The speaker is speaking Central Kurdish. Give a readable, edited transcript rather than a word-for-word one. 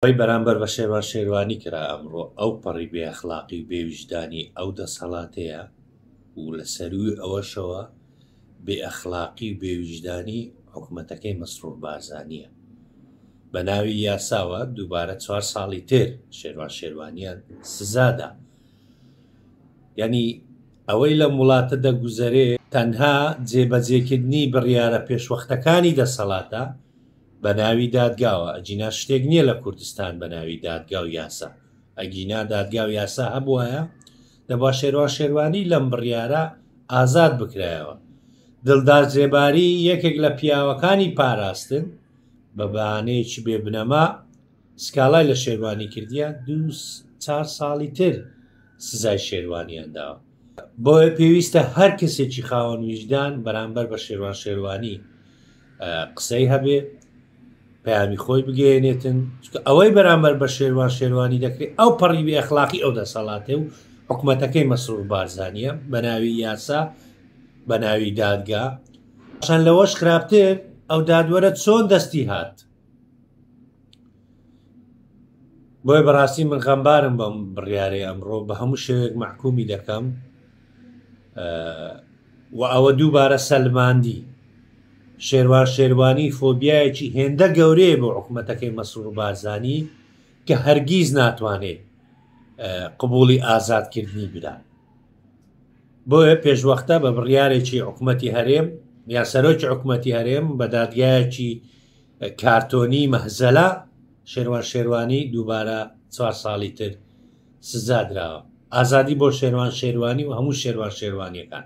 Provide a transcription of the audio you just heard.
ئەوەی بەرامبەر بە شێروان شێروانی کرا ئەمڕۆ ئەو پەڕی بێ ئەخلاقی و بێویژدانی ئەو دەسەڵاتەیە و لە سەروی ئەوەشەوە بێ ئەخلاقی و بێویژدانی حکوومەتەکەی مەسرور بارزانیە بە ناوی یاساوە دووبارە 4 ساڵی تر شێروان شێروانیان سزادا. یعنی ئەوەی لە وڵاتە دەگوزەرێ تەنها جێبەجێکردنی بڕیارە پێشوەختەکانی دەسەڵاتە بە ناوی دادگاوە. ئەجینا شتێک نییە لە کوردستان بە ناوی دادگا و یاسا. ئەگینا دادگا و یاسا هەبووایە دەبا شێروان شێروانی لەم بڕیارە ئازاد بکرایەوە. دڵدار جێباری یەکێک لە پیاوەکانی پاراستن بە بەهانەیەکی بێبنەما سکاڵای لە شێروانی کردیە 4 ساڵی تر سزای شێروانیان داوە. بۆیە پێویستە هەر کەسێکی خاوەن ویژدان بەرامبەر بە شێروان شێروانی قسەی هەبێ پەیامی خۆی بگەێنێتن. ئەوەی بەرامبەر بە شێروان شێروانی دەکرێت ئەو پەڕی بێ ئەخلاقی ئەو دەسەڵاتێ و حکوومەتەکەی مەسرور بارزانیە بە ناوی یاسا بە ناوی دادگا. شان لەوەش خراپتر ئەو دادوەرە چۆن دەستی هات. بۆیە بەڕاستی من غەمبارم بەم بڕیارەی ئەمڕۆ بە هەموو شێوێک محکومی دەکەم و ئەوە دووبارە سەلماندی شێروان شێروانی فۆبیایەکی هێندە گەورەیە بۆ حکوومەتەکەی مەسرور بارزانی کە هەرگیز ناتوانێت قبوڵی ئازادکردنی بدات. بۆیە پێشوەختە بە بڕیارێکی حکوومەتی هەرێم یا سەرۆکی حکوومەتی هەرێم بە دادگایەکی کارتۆنی مەهزەلا شێروان شێروانی دووبارە 4 ساڵی تر سزادراوە. ئازادی بۆ شێروان شێروانی و هەموو شێروان شێروانیەکان.